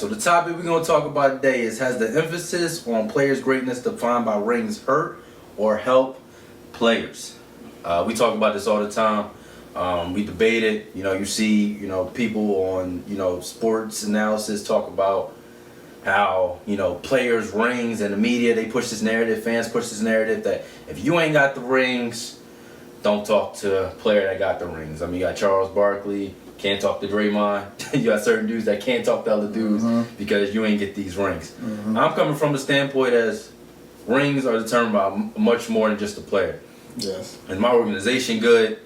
so the topic we're going to talk about today is, has the emphasis on players' greatness defined by rings hurt or help players? We talk about this all the time. We debate it. You see, people on, sports analysis talk about how, players' rings and the media, they push this narrative, fans push this narrative that if you ain't got the rings, don't talk to a player that got the rings. I mean, you got Charles Barkley, can't talk to Draymond. You got certain dudes that can't talk to other dudes because you ain't get these rings. I'm coming from the standpoint as rings are determined by much more than just the player. Yes. Is my organization good?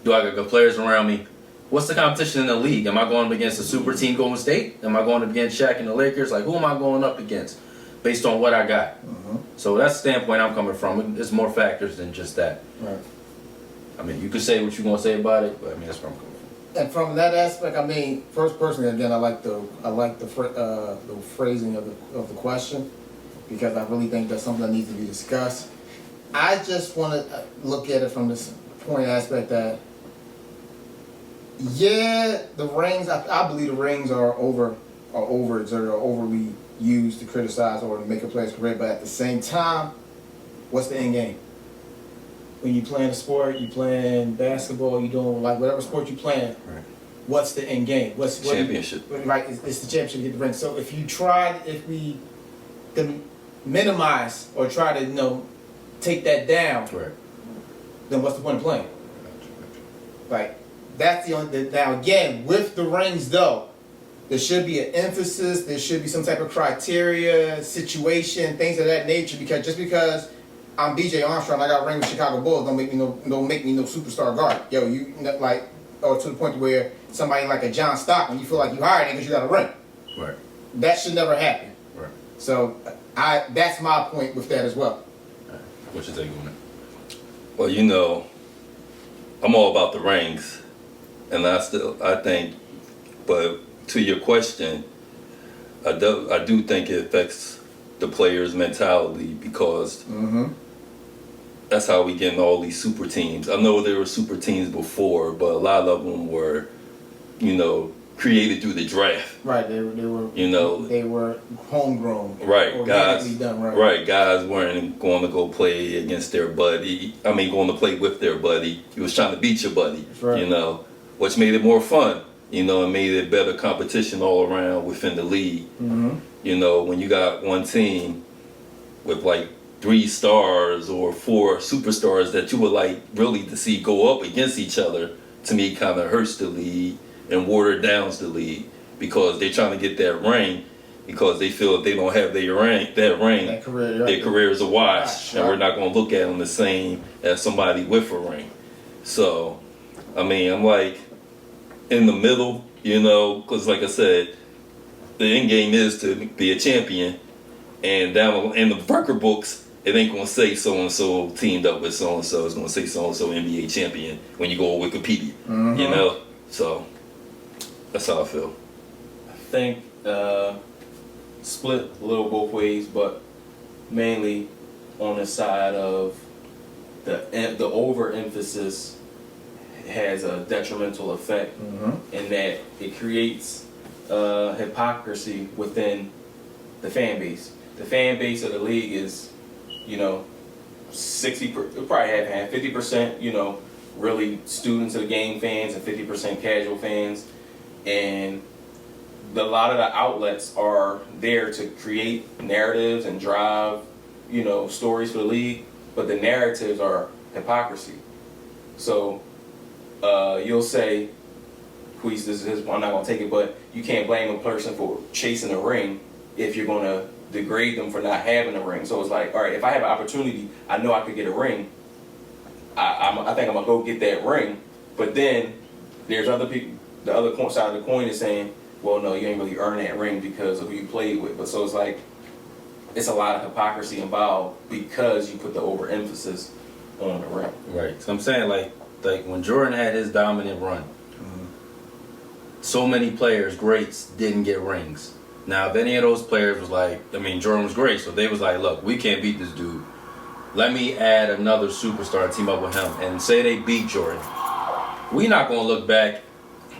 Do I got good players around me? What's the competition in the league? Am I going up against a super team Golden State? Am I going up against Shaq and the Lakers? Like, who am I going up against based on what I got? So that's the standpoint I'm coming from. There's more factors than just that. Right. I mean, you can say what you're going to say about it, but I mean, that's where I'm coming from. And from that aspect, I mean, first personally, again, I like the phrasing of the question, because I really think that's something that needs to be discussed. I just want to look at it from this point aspect that, yeah, the rings. I believe the rings are overexerted or overly used to criticize or to make a player's career. But at the same time, what's the end game? When you playing a sport, you playing basketball, you doing like whatever sport you playing. Right. What's the end game? What's championship? Right, it's the championship to get the ring. So if we can minimize or try to take that down, Right. then what's the point of playing? Like that's the only. Now again, with the rings though, there should be an emphasis. There should be some type of criteria, situation, things of that nature. Because just because I'm B.J. Armstrong, I got a ring with Chicago Bulls, don't make me no superstar guard. Yo, or to the point where somebody like a John Stockton, you feel like you hired him because you got a ring. Right. That should never happen. Right. So that's my point with that as well. What's your take on it? Well, I'm all about the rings, and I think, but to your question, I do think it affects the player's mentality, because that's how we get in all these super teams. I know there were super teams before, but a lot of them were, created through the draft. Right, they were they were homegrown. Right, guys. Done right. Right, guys weren't going to go play against their buddy. I mean, going to play with their buddy. You was trying to beat your buddy. That's right. Which made it more fun. And made it better competition all around within the league. When you got one team with like 3 stars or 4 superstars that you would like really to see go up against each other, to me kind of hurts the league and water downs the league, because they're trying to get that ring, because they feel if they don't have their ring, their career is a wash, and we're not going to look at them the same as somebody with a ring. So, I mean, I'm like in the middle, because like I said, the end game is to be a champion, and down in the record books, it ain't gonna say so and so teamed up with so and so. It's gonna say so and so NBA champion when you go on Wikipedia. So that's how I feel. I think split a little both ways, but mainly on the side of the overemphasis has a detrimental effect in that it creates hypocrisy within the fan base. The fan base of the league is, 60, probably half, 50%, really students of the game fans and 50% casual fans. And a lot of the outlets are there to create narratives and drive, stories for the league, but the narratives are hypocrisy. So you'll say, Queese, I'm not going to take it, but you can't blame a person for chasing a ring if you're going to degrade them for not having a ring. So it's like, all right, if I have an opportunity, I know I could get a ring, I think I'm going to go get that ring. But then there's other people, the other side of the coin is saying, well, no, you ain't really earned that ring because of who you played with. But so it's like, it's a lot of hypocrisy involved because you put the overemphasis on the ring. Right. So I'm saying, like when Jordan had his dominant run, so many players, greats, didn't get rings. Now, if any of those players was like, Jordan was great, so they was like, look, we can't beat this dude. Let me add another superstar and team up with him. And say they beat Jordan. We not going to look back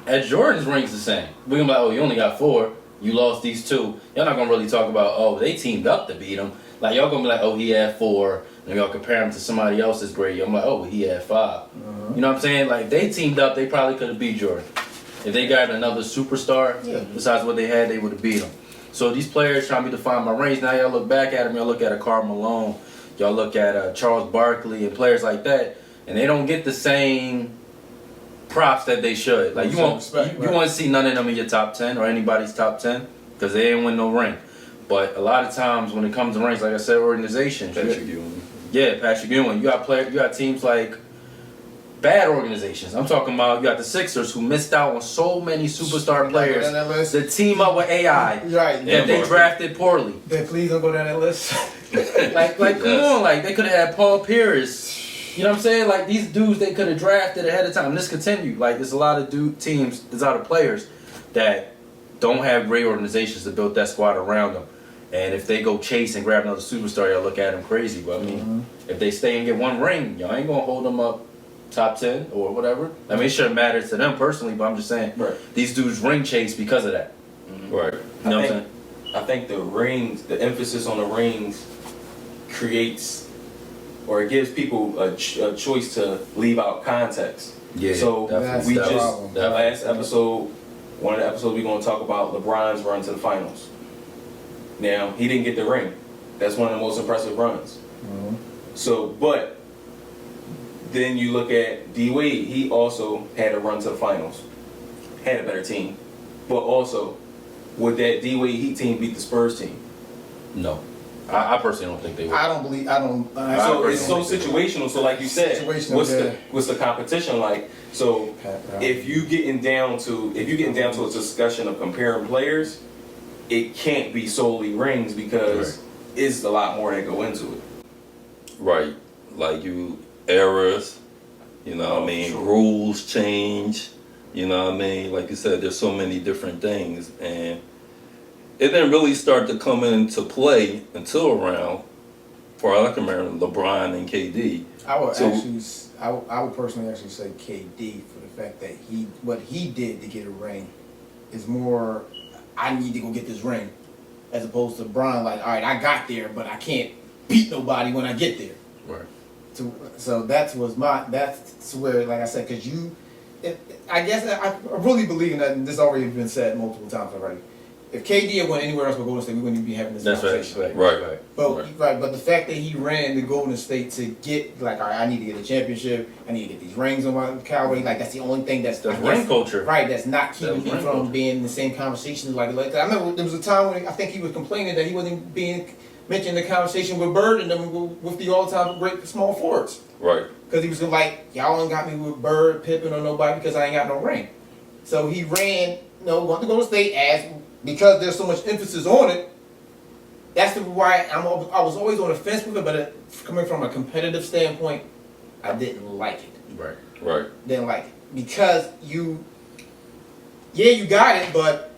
at Jordan's rings the same. We're going to be like, oh, you only got 4. you lost these two. Y'all not gonna really talk about, oh, they teamed up to beat him. Like y'all gonna be like, oh, he had 4, and y'all compare him to somebody else's grade. I'm like, oh, he had 5. You know what I'm saying? Like if they teamed up, they probably could have beat Jordan. If they got another superstar besides what they had, they would have beat him. So these players trying to define my range. Now y'all look back at them. Y'all look at a Karl Malone. Y'all look at Charles Barkley and players like that, and they don't get the same props that they should. Like you won't to see none of them in your top 10 or anybody's top 10 because they ain't win no ring. But a lot of times when it comes to rings, like I said, organizations. Patrick Ewing. Yeah, Patrick Ewing. You got teams like bad organizations. I'm talking about you got the Sixers who missed out on so many superstar players that team up with AI Right. that they drafted poorly. Then please don't go down that list. Like come on, like they could have had Paul Pierce. You know what I'm saying? Like these dudes they could have drafted ahead of time. This continued. Like there's a lot of teams, there's a lot of players that don't have great organizations to build that squad around them. And if they go chase and grab another superstar, y'all look at them crazy. But I mean, if they stay and get one ring, y'all ain't gonna hold them up top 10 or whatever. I mean, it shouldn't matter to them personally, but I'm just saying these dudes ring chase because of that. Right. You know what I'm saying? I think the rings, the emphasis on the rings, creates or it gives people a choice to leave out context. Yeah. So definitely. we That's the just problem. the last episode, one of the episodes we're going to talk about LeBron's run to the finals. Now he didn't get the ring. That's one of the most impressive runs. So, but then you look at D Wade. He also had a run to the finals, had a better team, but also would that D Wade Heat team beat the Spurs team? No. I personally don't think they would. I don't believe. I don't. So it's so situational. So like you said, Situational, what's the competition like? So if you getting down to a discussion of comparing players, it can't be solely rings because it's a lot more that go into it. Right. Like errors, you know what I mean, rules change, you know what I mean? Like you said, there's so many different things, and it didn't really start to come into play until around, for I can remember, LeBron and KD. I would personally actually say KD for the fact that what he did to get a ring is more, I need to go get this ring, as opposed to Bron, like, all right, I got there, but I can't beat nobody when I get there. Right. So that's where, like I said, because I guess I really believe in that, and this already been said multiple times already. If KD had went anywhere else but Golden State, we wouldn't even be having this conversation. Right. But the fact that he ran to Golden State to get, like, all right, I need to get a championship, I need to get these rings on my Cowboy, like that's the only thing that's ring culture. Right, that's not keeping me from being in the same conversation like that. I remember there was a time when I think he was complaining that he wasn't being mentioned in the conversation with Bird and them with the all-time great small forwards. Right. Because he was like, y'all ain't got me with Bird, Pippen, or nobody because I ain't got no ring. So he ran, went to Golden State because there's so much emphasis on it. That's why I was always on the fence with it, but coming from a competitive standpoint, I didn't like it. Right. Didn't like it. Because you got it, but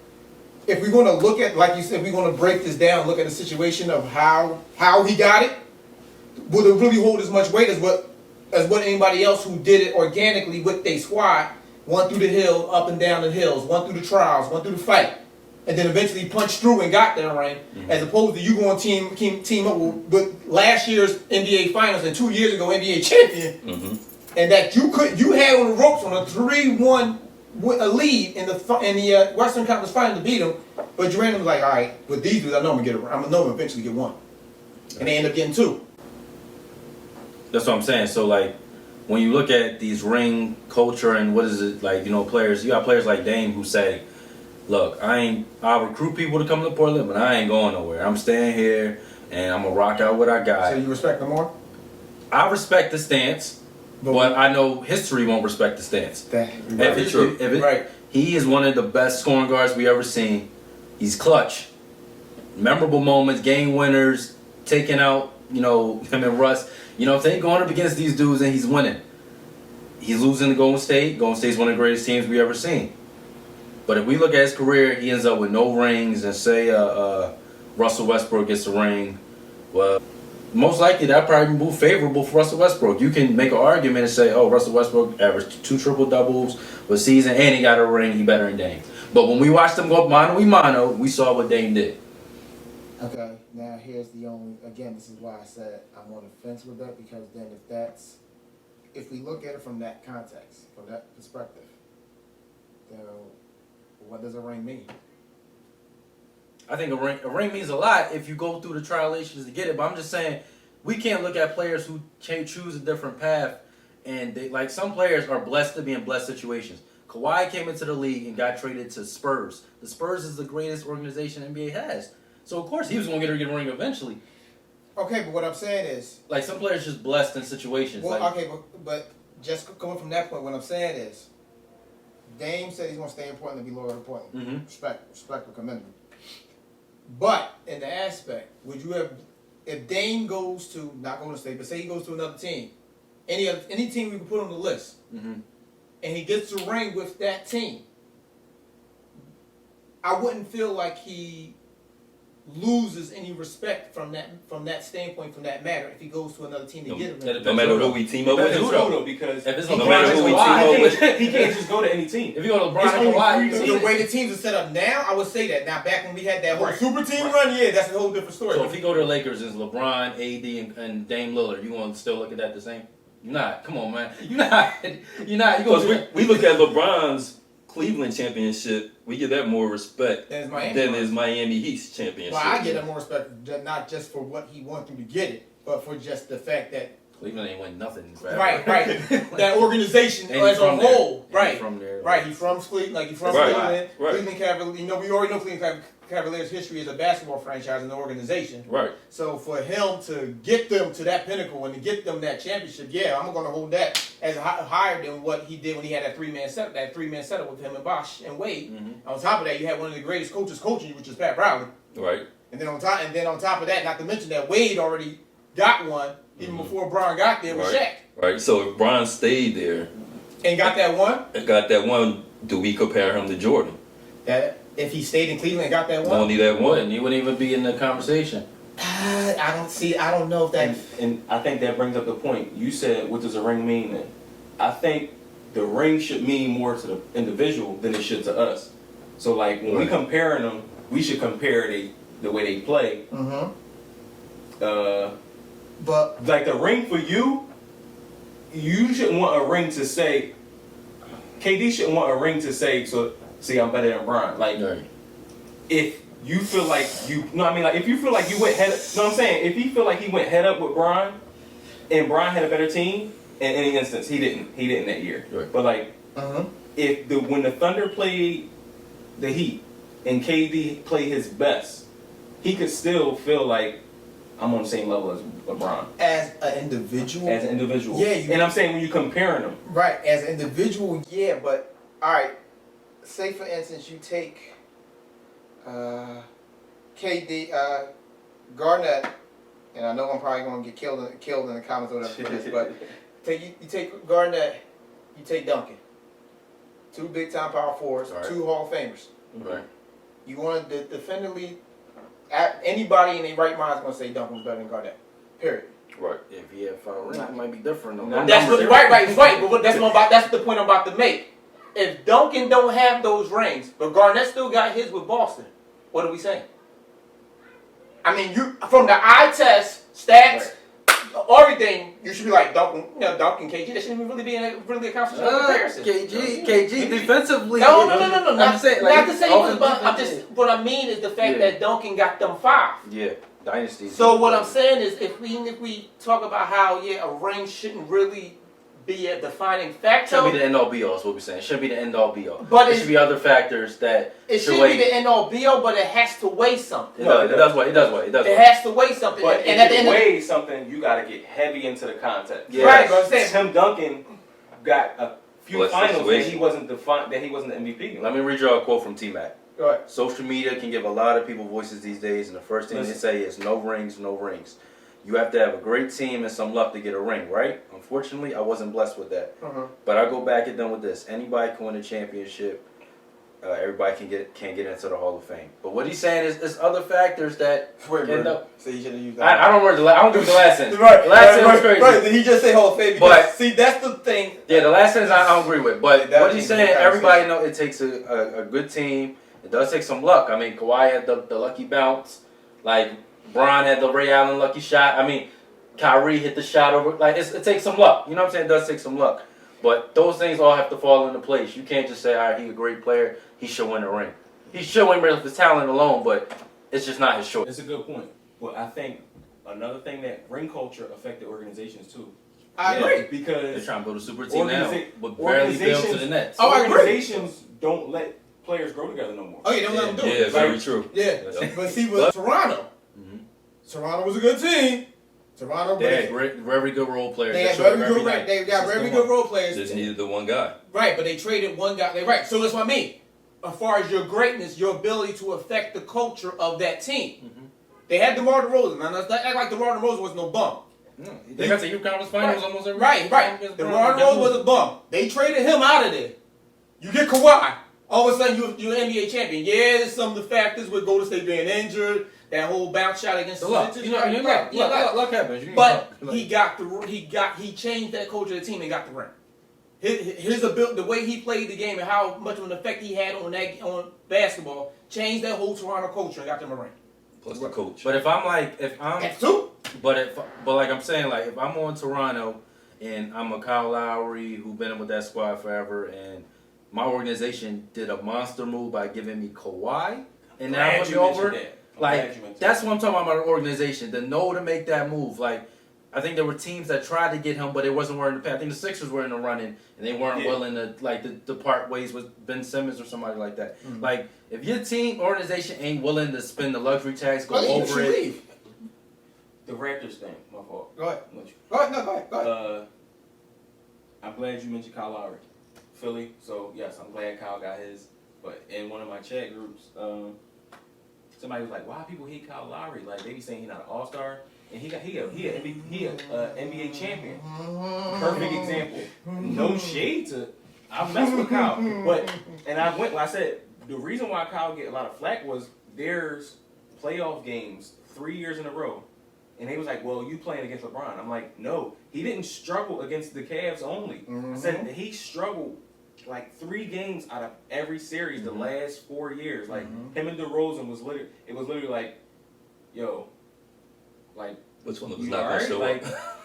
if we're going to look at, like you said, we're going to break this down, look at the situation of how he got it, would it really hold as much weight as what anybody else who did it organically with their squad, went through the hill, up and down the hills, went through the trials, went through the fight, and then eventually punched through and got there, right? As opposed to you going team up with last year's NBA Finals and 2 years ago NBA champion, and that you had on the ropes on a 3-1 lead in the Western Conference Final to beat them, but you ran them like, all right, with these dudes, I know I'm gonna eventually get one, and they end up getting 2. That's what I'm saying. So like, when you look at these ring culture and what is it like, players, you got players like Dame who say, look, I'll recruit people to come to Portland, but I ain't going nowhere. I'm staying here and I'm gonna rock out what I got. So you respect them more? I respect the stance, but I know history won't respect the stance. He is one of the best scoring guards we ever seen. He's clutch. Memorable moments, game winners, taking out, him and Russ. If they going up against these dudes and he's winning. He's losing to Golden State. Golden State's one of the greatest teams we ever seen. But if we look at his career, he ends up with no rings, and say Russell Westbrook gets a ring, well, most likely that probably be favorable for Russell Westbrook. You can make an argument and say, oh, Russell Westbrook averaged 2 triple-doubles a season, and he got a ring, he better than Dame. But when we watched them go mano, we saw what Dame did. Okay, now here's the only, again, this is why I said I'm on the fence with that, because then if we look at it from that context, from that perspective, then what does a ring mean? I think a ring means a lot if you go through the tribulations to get it. But I'm just saying, we can't look at players who choose a different path, and they, like, some players are blessed to be in blessed situations. Kawhi came into the league and got traded to Spurs. The Spurs is the greatest organization NBA has. So, of course, he was going to get a ring eventually. Okay, but what I'm saying is, Like, some players just blessed in situations. well, like, okay, but just coming from that point, what I'm saying is, Dame said he's going to stay in Portland and be loyal to Portland. Mhm. Respect, commendable. But in the aspect, would you have, if Dame goes to, not Golden State, but say he goes to another team, any team we can put on the list, Mhm. and he gets a ring with that team, I wouldn't feel like he loses any respect from that standpoint, from that matter, if he goes to another team to get him. that No matter who we team up with. Depends who though, because If it's he LeBron can't and just Kawhi, go- he he can't- he can't just go to any team. If you go to It's LeBron and only Kawhi, three, you the see way it. the teams are set up now, I would say that. Now, back when we had that whole Right. super team Right. run, yeah, that's a whole different story. So if you go to the Lakers, it's LeBron, AD, and Dame Lillard. You want to still look at that the same? You're not. Come on, man. You're not. You're not. You Because go. we look at LeBron's Cleveland championship, we give that more respect That's Miami. than his Miami Heat's championship. Well, I get him more respect, not just for what he went through to get it, but for just the fact that, Cleveland ain't win nothing. Forever. right, that organization And as he's a from there. whole, And right, he's from there. right. He's from Cleveland, like he's from Right, Cleveland. right. Cleveland Cavaliers. You know, we already know Cleveland Cavaliers' history as a basketball franchise and the organization. Right. So for him to get them to that pinnacle and to get them that championship, yeah, I'm going to hold that as higher than what he did when he had that three-man setup with him and Bosh and Wade. Mhm. On top of that, you had one of the greatest coaches coaching you, which is Pat Riley. Right. And then on top of that, not to mention that Wade already got one even before Bron got there with Right. Shaq, Right. So if Bron stayed there and got that one. and got that one, do we compare him to Jordan? That if he stayed in Cleveland and got that one, Only that one. You wouldn't even be in the conversation. I don't know if that. And I think that brings up the point. You said, what does a ring mean then? I think the ring should mean more to the individual than it should to us. So like when we Right. comparing them, we should compare the way they play. Mm-hmm. But like the ring for you, you shouldn't want a ring to say, KD shouldn't want a ring to say, so see I'm better than Bron. Like Right. if you feel like if you feel like you went head up, know what I'm saying? If he feel like he went head up with Bron and Bron had a better team, in any instance, he didn't that year. Right. But like Mm-hmm. if when the Thunder played the Heat and KD played his best, he could still feel like I'm on the same level as LeBron As an individual, as an individual. Yeah, and I'm saying when you comparing them, right? As an individual, yeah. But all right, say for instance, you take KD Garnett, and I know I'm probably going to get killed in the comments or whatever for this, but you take Garnett, you take Duncan, two big time power forwards, Right. two Hall of Famers. Right. You want to defend the league? Anybody in their right mind is going to say Duncan was better than Garnett. Period. Right. If he had 5 rings, it might be different. though. Not That's numbers. right. But that's the point I'm about to make. If Duncan don't have those rings, but Garnett still got his with Boston, what are we saying? I mean, you from the eye test, stats, everything, you should be like Duncan, Duncan, KG. That shouldn't even really be a conversation comparison. KG defensively. No. I'm Not saying, not to say he was, offensive but I'm defense, just what I mean is the fact Yeah. that Duncan got them 5. yeah, dynasty. So what I'm saying is, if we talk about how a ring shouldn't really be a defining factor, Should be the end all be all. Is what we're saying. Should be the end all be all. But there it- should be other factors that it should should weigh. be the end all be all, but it has to weigh something. It does. It does weigh. It does weigh. It does It weigh. has to weigh something. but and at if the it end of weighs something, you got to get heavy into the context. Yeah. right, but I'm saying, Tim Duncan got a few Blessed finals that situation. he wasn't the MVP. Let me read you a quote from T-Mac. go ahead. Social media can give a lot of people voices these days, and the first thing they say is no rings, no rings. You have to have a great team and some luck to get a ring, right? Unfortunately, I wasn't blessed with that. Uh-huh. But I go back at them with this. Anybody can win a championship. everybody can't get into the Hall of Fame. But what he's saying is other factors that Wait, end bro. up. So you should have used that. I don't remember I don't give the last sentence. Right, The last right, sentence was right, crazy. right. Did he just say Hall of Fame? Because, But- see, that's the thing. Yeah, the last sentence I don't agree with. But That what he's was saying, the everybody know it takes a good team. It does take some luck. I mean, Kawhi had the lucky bounce. Like, Bron had the Ray Allen lucky shot. I mean, Kyrie hit the shot over. Like, it takes some luck. You know what I'm saying? It does take some luck. But those things all have to fall into place. You can't just say, all right, he's a great player. He should win a ring. He should win with his talent alone, but it's just not his choice. It's a good point. But I think another thing that ring culture affected organizations too. I agree. They're Because trying to build a super team now, Organiza- but barely built to the organizations- Nets. Oh, I agree. organizations don't let players grow together no more. Oh, yeah, don't let him do Yeah, it. very true. Yeah, Yeah. but see, with Toronto, Mhm. Toronto was a good team. Toronto, They had very good role players. they that had showed very up good. every night. They got very System good won. role players. Just needed the one guy. Right, but they traded one guy. They right. So that's what I mean. As far as your greatness, your ability to affect the culture of that team. Mhm. They had DeMar DeRozan. Now, let's not act like DeMar DeRozan was no bum. No, they got to U Conference Finals almost every Right. DeMar DeRozan was a bum. They traded him out of there. You get Kawhi. All of a sudden, you're an NBA champion. Yeah, there's some of the factors with Golden State being injured, that whole bounce shot against the luck. You know, Right, luck, yeah, luck. luck happens. You But know, he changed that culture of the team and got the ring. His ability, the way he played the game, and how much of an effect he had on basketball, changed that whole Toronto culture and got them a ring. Plus the coach. But if I'm That's two. but like I'm saying, like if I'm on Toronto and I'm a Kyle Lowry who been with that squad forever, and my organization did a monster move by giving me Kawhi, and now Glad put me you mentioned over, that. I'm glad you like mentioned that's what I'm talking about the organization, the know to make that move. Like I think there were teams that tried to get him, but it wasn't willing to pay. I think the Sixers were in the running, and they weren't Yeah. willing to part ways with Ben Simmons or somebody like that. Mhm. Like if your team organization ain't willing to spend the luxury tax, go Oh, yeah, you over should it. leave. The Raptors thing, my fault. Go ahead. Much. Go ahead. No, go ahead. Go ahead. I'm glad you mentioned Kyle Lowry. Philly, so yes, I'm glad Kyle got his. But in one of my chat groups, somebody was like, "Why people hate Kyle Lowry? Like they be saying he's not an All-Star, and he a NBA champion. Perfect example. No shade to. I mess with Kyle, but I said the reason why Kyle get a lot of flack was there's playoff games 3 years in a row. And they was like, well, you playing against LeBron. I'm like, no, he didn't struggle against the Cavs only. I said that he struggled like 3 games out of every series the last 4 years. Like him and DeRozan was literally like, yo, like Which one of us you not gonna alright? show Like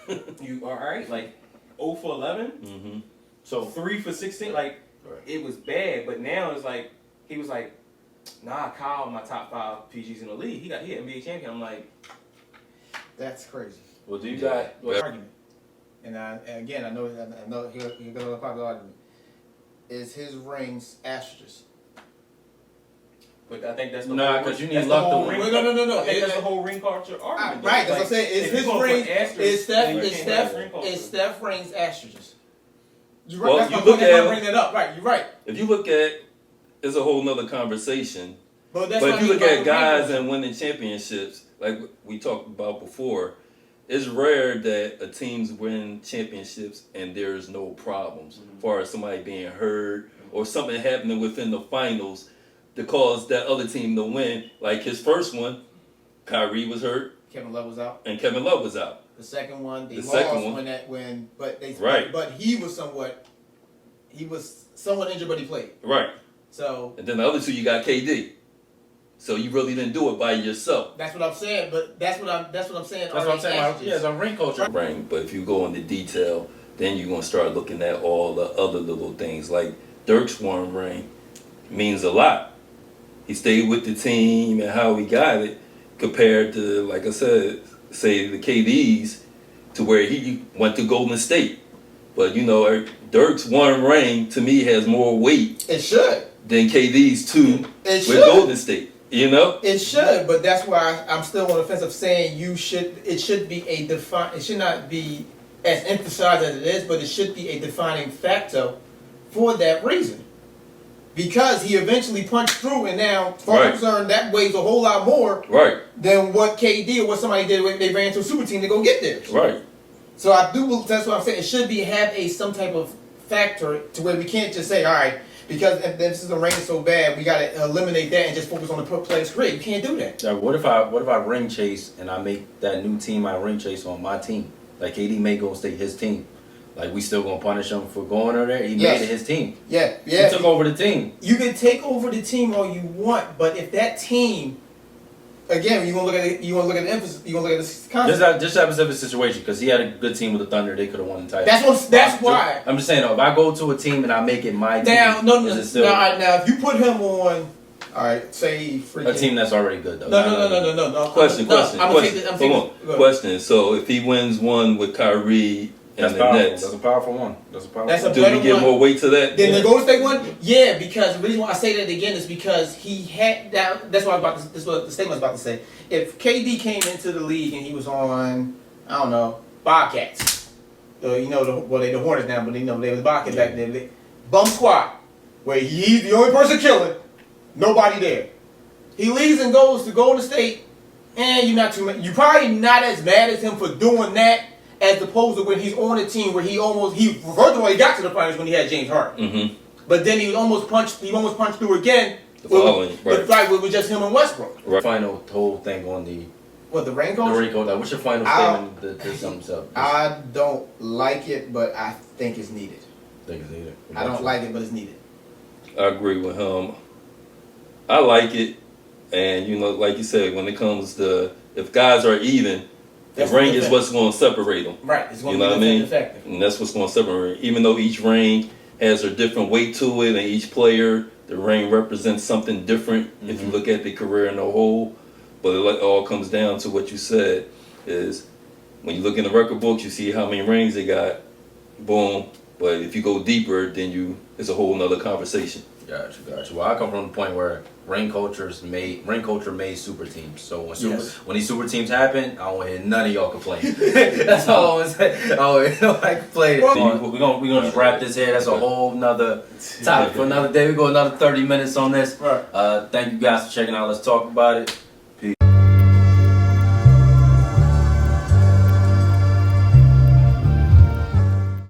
up? you alright? Like 0 for 11, Mm-hmm. So 3 for 16. Like Right. it was bad, but now it's like he was like, nah, Kyle, my top 5 PGs in the league. He NBA champion. I'm like. That's crazy. well, do you Yeah. got? Argument. And again, I know he'll go to a popular argument. Is his rings asterisks? But I think that's the Nah, whole 'cause you need that's luck the to whole win. ring. No. I think that's the whole ring culture argument. Right, that's Like, what I'm saying. Is if his you gonna ring put asterisks, is then you Steph can't have ring culture. is Steph rings asterisks? You're Well, right. That's you my look point. That's why at- I'm bringing that up. Right, you're right. If you look at, it's a whole nother conversation. But that's But what if you I mean look at about the guys ring and winning championships, like we talked about before, it's rare that a team's win championships and there's no problems as far as somebody being hurt or something happening within the finals to cause that other team to win. Like his first one, Kyrie was hurt Kevin Love was out. and Kevin Love was out. The second one, they The lost second one. Right. But he was somewhat injured, but he played. Right. So And then the other two, you got KD. So you really didn't do it by yourself. that's what I'm saying. But that's what I'm saying. That's what I'm saying. Yeah, it's a ring culture. Ring, but if you go into detail, then you're gonna start looking at all the other little things. Like Dirk's one ring means a lot. He stayed with the team and how he got it, compared to, like I said, say the KD's, to where he went to Golden State. But you know, Dirk's one ring to me has more weight It should. than KD's two It with should. Golden State. You know? It should, but that's why I'm still on the fence of saying it should be it should not be as emphasized as it is, but it should be a defining factor for that reason. Because he eventually punched through, and now, as far as I'm concerned, that weighs a whole lot more Right, than what KD or what somebody did when they ran to a super team to go get there. right. So that's what I'm saying. It should have some type of factor to where we can't just say, all right, because if this is a ring is so bad, we got to eliminate that and just focus on the player's career. You can't do that. Like, what if I ring chase and I make that new team I ring chase on my team? Like KD made Golden State his team. Like we still gonna punish him for going over there? He Yes. made it his team. Yeah, He yeah. took over the team. You can take over the team all you want, but if that team, again, you want to look at it, you want to look at the emphasis, you want to look at the concept. Just have a specific situation because he had a good team with the Thunder. They could have won the title. That's why. I'm just saying though, if I go to a team and I make it my Now, team, no, is it still now, if you put him on, all right, say freaking a team that's already good though? No. Question. I'm gonna take this. I'm taking Hold this. on. Question. So if he wins one with Kyrie That's and the powerful. Nets, That's a powerful one. That's a powerful That's a one. do better we give one. more weight to that? Then the Golden State one, yeah, because the reason why I say that again is because he had that. That's what I was about to. This is what the statement I was about to say. If KD came into the league and he was on, I don't know, Bobcats, you know, they the Hornets now, but they know they was Bobcats back then. Bum squad, where he's the only person killing, nobody there. He leaves and goes to Golden State, and you're probably not as mad as him for doing that. As opposed to when he's on a team where first of all, he got to the finals when he had James Harden. Mm-hmm. But then he almost punched through again. The following, But with just him and Westbrook. Right. Final whole thing on the Raincoat? Rico. Like, what's your final statement to sum this up? I don't like it, but I think it's needed. Think it's needed. I don't like it, but it's needed. I agree with him. I like it, and like you said, when it comes to if guys are even, the That's ring the is effect. what's going to separate them. Right. It's going You to know be what I mean? effective. And that's what's going to separate. Even though each ring has a different weight to it, and each player, the ring represents something different. If you look at the career in the whole, but it all comes down to what you said is when you look in the record books, you see how many rings they got. Boom. But if you go deeper, then it's a whole nother conversation. Gotcha. Well, I come from the point where ring culture made super teams. So when these super teams happen, I don't want to hear none of y'all complain. That's all I want to say. I don't want to complain. We're gonna just wrap this here. That's a whole nother topic for another day. We go another 30 minutes on this. Right. Thank you guys for checking out. Let's talk about it.